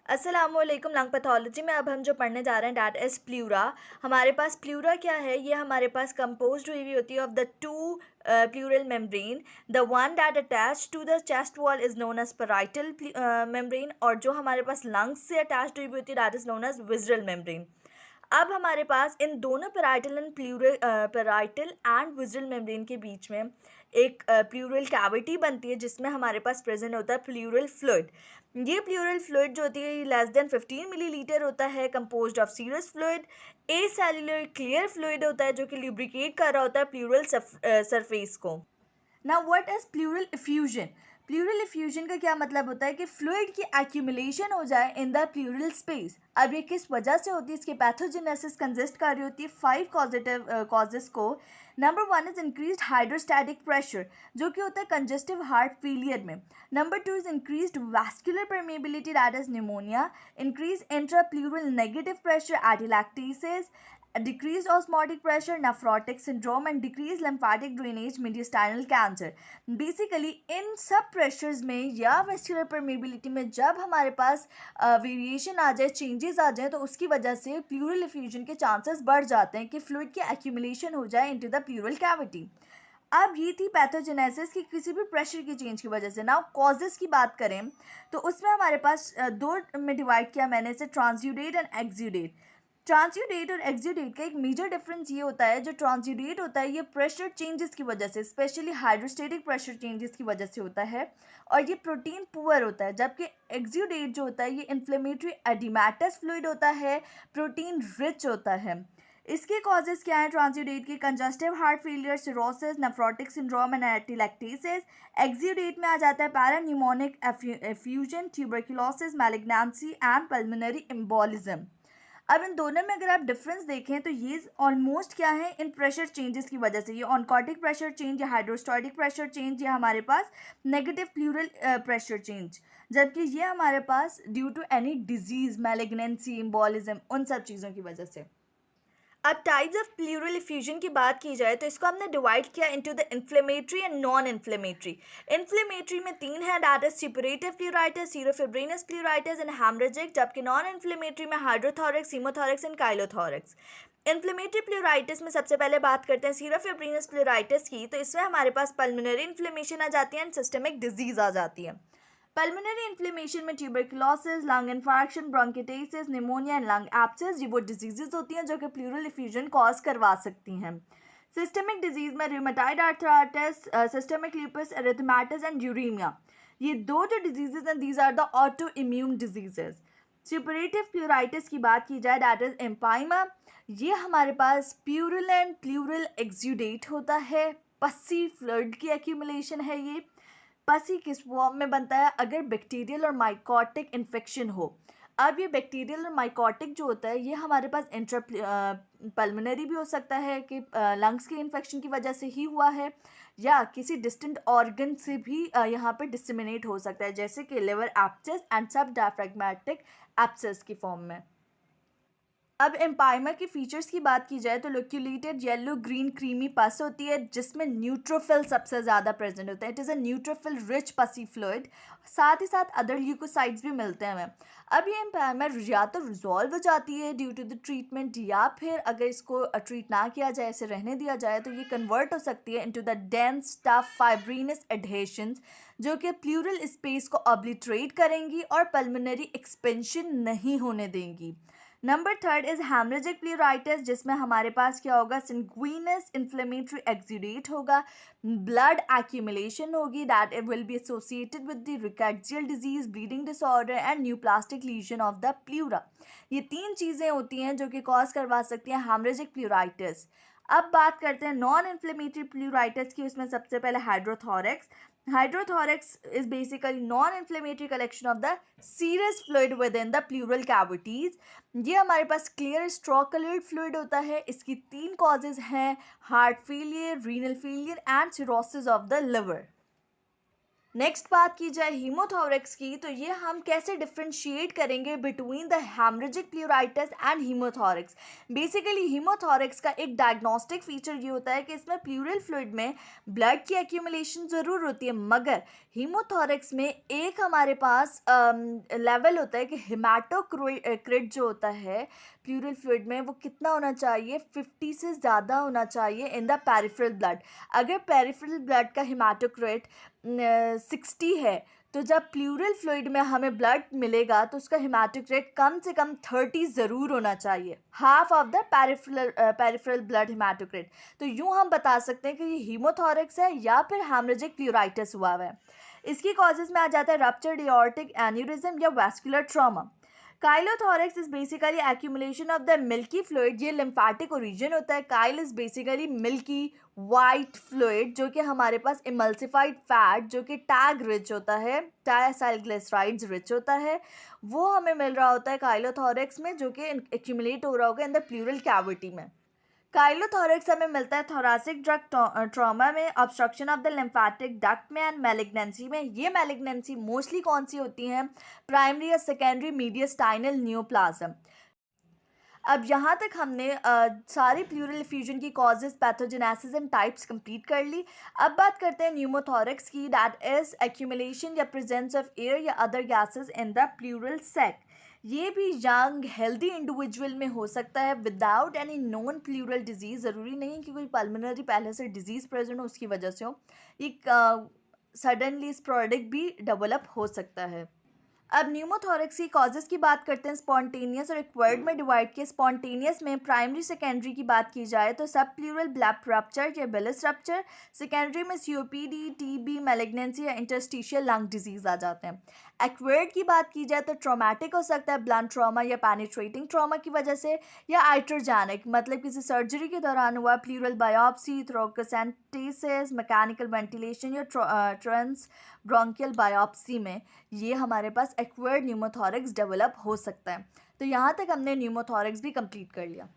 अस्सलामुअलैकुम। Lung pathology में अब हम जो पढ़ने जा रहे हैं डैट इज़ प्लूरा। हमारे पास प्लूरा क्या है, ये हमारे पास कंपोज्ड हुई होती है of the two pleural membrane. The one that attach to the chest wall is known as parietal membrane, और जो हमारे पास लंग्स से अटैच हुई होती है that is known as visceral membrane. अब हमारे पास इन दोनों पैराइटल एंड विज़रल मेम्ब्रेन के बीच में एक प्लूरल कैविटी बनती है जिसमें हमारे पास प्रेजेंट होता है प्लूरल फ्लूइड। ये प्लूरल फ्लूइड जो होती है ये लेस देन 15 मिलीलीटर होता है, composed of serous fluid. A cellular clear fluid होता है जो कि लुब्रिकेट कर रहा होता है प्लूरल सरफेस को। Now what is pleural effusion? Pleural effusion का क्या मतलब होता है कि फ्लूइड की एक्यूमुलेशन हो जाए इन द प्लूरल स्पेस। अब ये किस वजह से होती है, इसके पैथोजेनेसिस कंसिस्ट कर रही होती है 5 कॉजेटिव कॉजेस को। Number 1 is increased hydrostatic pressure जो कि होता है कंजेस्टिव हार्ट फेलियर में। Number 2 is increased vascular permeability that is pneumonia, increase intrapleural negative pressure atelectasis, decreased osmotic pressure, nephrotic syndrome and decreased lymphatic drainage, mediastinal cancer। Basically इन सब pressures में या vascular permeability में जब हमारे पास variation आ जाए, changes आ जाए, तो उसकी वजह से प्लूरल इफ्यूजन के चांसेस बढ़ जाते हैं कि फ्लूइड की एक्यूमुलेशन हो जाए इनटू द प्लूरल कैविटी। अब ये थी पैथोजेनेसिस की किसी भी प्रेशर की चेंज की वजह से। नाउ कॉजेज़ की बात करें तो उसमें हमारे पास दो में डिवाइड किया मैंने इसे, ट्रांसयूडेट एंड एक्सयूडेट। ट्रांसयूडेट और एक्सयूडेट का एक मेजर डिफरेंस ये होता है, जो ट्रांसयूडेट होता है ये प्रेशर चेंजेस की वजह से, स्पेशली हाइड्रोस्टेटिक प्रेशर चेंजेस की वजह से होता है और ये प्रोटीन पुअर होता है, जबकि एक्सयूडेट जो होता है ये इन्फ्लेमेटरी एडिमेटस फ्लूइड होता है, प्रोटीन रिच होता है। इसके कॉजेज़ क्या हैं ट्रांसयूडेट के? Congestive heart failure, cirrhosis, nephrotic syndrome and atelectasis. Exudate में आ जाता है parapneumonic effusion, tuberculosis, malignancy and pulmonary embolism. अब इन दोनों में अगर आप डिफरेंस देखें तो ये ऑलमोस्ट क्या है, इन प्रेशर चेंजेस की वजह से, ये ऑनकोटिक प्रेशर चेंज या हाइड्रोस्टैटिक प्रेशर चेंज या हमारे पास नेगेटिव प्लूरल प्रेशर चेंज, जबकि ये हमारे पास due to any disease, malignancy, embolism, उन सब चीज़ों की वजह से। अब टाइप्स ऑफ प्लूरल इफ्यूजन की बात की जाए तो इसको हमने डिवाइड किया into the inflammatory and non inflammatory. Inflammatory में 3 है, that is suppurative pleuritis, serofibrinous pleuritis and haemorrhagic, जबकि नॉन इन्फ्लेमेटरी में hydrothorax, haemothorax and chylothorax. Inflammatory pleuritis में सबसे पहले बात करते हैं सीरोफिब्रिनस प्लूराइटिस की, तो इसमें हमारे पास पल्मोनरी इन्फ्लेमेशन आ जाती है एंड सिस्टमिक डिजीज आ जाती है। पल्मोनरी इन्फ्लेमेशन में tuberculosis, lung infection, bronchitis, pneumonia and lung abscess, ये वो डिजीजेज होती हैं जो कि प्लूरल इफ्यूजन कॉज करवा सकती हैं। सिस्टमिक डिजीज में rheumatoid arthritis, systemic lupus erythematosus and uraemia, ये दो जो डिजीजेज हैं these are the autoimmune diseases. Suppurative pleuritis की बात की जाए दैट इज एम्पाइमा, ये हमारे पास प्यूरुलेंट प्लूरल एक्सुडेट होता है, पसी फ्लूइड की एक्यूमुलेशन है ये। पसी किस फॉर्म में बनता है? अगर बैक्टीरियल और माइकोटिक इन्फेक्शन हो। अब ये बैक्टीरियल और माइकोटिक जो होता है ये हमारे पास इंट्रा पल्मोनरी भी हो सकता है कि लंग्स की इन्फेक्शन की वजह से ही हुआ है, या किसी डिस्टेंट ऑर्गन से भी यहाँ पे डिसमिनेट हो सकता है, जैसे कि लिवर एब्सेस एंड सब डायफ्रैग्मेटिक एब्सेस की फॉर्म में। अब एम्पाइमा के फीचर्स की बात की जाए तो लोक्यूलेटेड येलो ग्रीन क्रीमी पस होती है जिसमें न्यूट्रोफिल सबसे ज़्यादा प्रेजेंट होता है। It is a neutrophil rich पसी फ्लूइड, साथ ही साथ अदर ल्यूकोसाइड्स भी मिलते हैं हमें। अब ये एम्पाइमा या तो रिजॉल्व हो जाती है ड्यू टू द ट्रीटमेंट, या फिर अगर इसको ट्रीट ना किया जाए, इसे रहने दिया जाए, तो ये कन्वर्ट हो सकती है into the dense tough fibrinous adhesions जो कि प्लूरल स्पेस को ऑब्लिटरेट करेंगी और पल्मोनरी एक्सपेंशन नहीं होने देंगी। नंबर 3 इज हेमरेजिक प्लूराइटिस, जिसमें हमारे पास क्या होगा, संगुइनस इन्फ्लेमेटरी एक्सुडेट होगा, ब्लड एक्यूमुलेशन होगी, that it will be associated with the rickettsial disease, bleeding disorder and neoplastic lesion of the pleura. ये 3 चीज़ें होती हैं जो कि कॉज करवा सकती हैं हेमरेजिक प्लूराइटिस। अब बात करते हैं नॉन इन्फ्लेमेटरी प्लूराइटिस की, उसमें सबसे पहले hydrothorax. Hydrothorax is basically non-inflammatory collection of the serous fluid within the pleural cavities। ये हमारे पास क्लियर स्ट्रॉ कलर्ड फ्लूइड होता है। इसकी 3 कॉजेज हैं, heart failure, renal failure and cirrhosis of the liver. Next बात की जाए हीमोथोरेक्स की, तो ये हम कैसे डिफ्रेंशिएट करेंगे between the haemorrhagic pleuritis and haemothorax. Basically haemothorax का एक डायग्नोस्टिक फीचर ये होता है कि इसमें प्लूरल फ्लूइड में ब्लड की एक्यूमुलेशन ज़रूर होती है, मगर हीमोथोरेक्स में एक हमारे पास लेवल होता है कि हिमाटोक्रिट जो होता है प्लूरल फ्लूइड में, वो कितना होना चाहिए, 50 से ज़्यादा होना चाहिए इन द पेरिफेरल ब्लड। अगर पेरिफेरल ब्लड का हिमाटोक्रिट 60 है, तो जब प्लूरल फ्लूइड में हमें ब्लड मिलेगा तो उसका हिमाटोक्रिट कम से कम 30 ज़रूर होना चाहिए, half of the peripheral blood हिमाटोक्रिट। तो यूँ हम बता सकते हैं कि ये हीमोथोरेक्स है या फिर हेमरेजिक प्लूराइटिस हुआ हुआ है। इसकी कॉजेज़ में आ जाता है रप्चर्ड एओर्टिक एन्यूरिज्म या vascular trauma. काइलोथोरेक्स is basically accumulation of the milky fluid, ये लिम्फेटिक ओरिजिन होता है। Kyle is basically milky white fluid जो कि हमारे पास इमल्सिफाइड फैट जो कि टैग रिच होता है, डायसाइलग्लिसराइड्स रिच होता है, वो हमें मिल रहा होता है काइलोथोरेक्स में, जो कि एक्यूमुलेट हो रहा होगा इन द प्लूरल कैविटी में। काइलोथोरेक्स हमें मिलता है थोरासिक ड्रग ट्रॉमा में, obstruction of the lymphatic duct में एंड मैलिग्नेंसी में। ये मैलिग्नेंसी मोस्टली कौन सी होती हैं, प्राइमरी या सेकेंडरी मीडियस्टाइनल न्यूप्लाज्म। अब यहाँ तक हमने सारी प्लूरल इफ्यूजन की causes, pathogenesis and types complete कर ली। अब बात करते हैं न्यूमोथोरेक्स की, that is accumulation or presence of air or other gases in the pleural sac. ये भी यंग हेल्दी इंडिविजुअल में हो सकता है without any non pleural disease. ज़रूरी नहीं कि कोई पल्मोनरी पहले से डिजीज़ प्रेजेंट हो उसकी वजह से हो, एक सडनली स्पोरेडिक भी डेवलप हो सकता है। अब न्यूमोथोरेक्स की कॉजेज़ की बात करते हैं। स्पॉन्टेनियस और एक्वायर्ड में डिवाइड किए। स्पॉन्टेनियस में प्राइमरी सेकेंडरी की बात की जाए तो सब प्लूरल ब्लैप रप्चर या बेलिस रप्चर, सेकेंडरी में सीओपीडी, टीबी, मैलिग्नेंसी या इंटरस्टिशियल लंग डिजीज़ आ जाते हैं। एक्वायर्ड की बात की जाए तो ट्रॉमेटिक हो सकता है, ब्लंट ट्रॉमा या पेनिट्रेटिंग ट्रॉमा की वजह से, या आइट्रोजेनिक मतलब किसी सर्जरी के दौरान हुआ प्लूरल बायोप्सी, थ्रोकोसेंटेसिस, मैकेनिकल वेंटिलेशन या ट्रांस ब्रोंकियल बायोप्सी में ये हमारे पास एक्वायर्ड न्यूमोथोरेक्स डेवलप हो सकता है। तो यहाँ तक हमने न्यूमोथोरेक्स भी कंप्लीट कर लिया।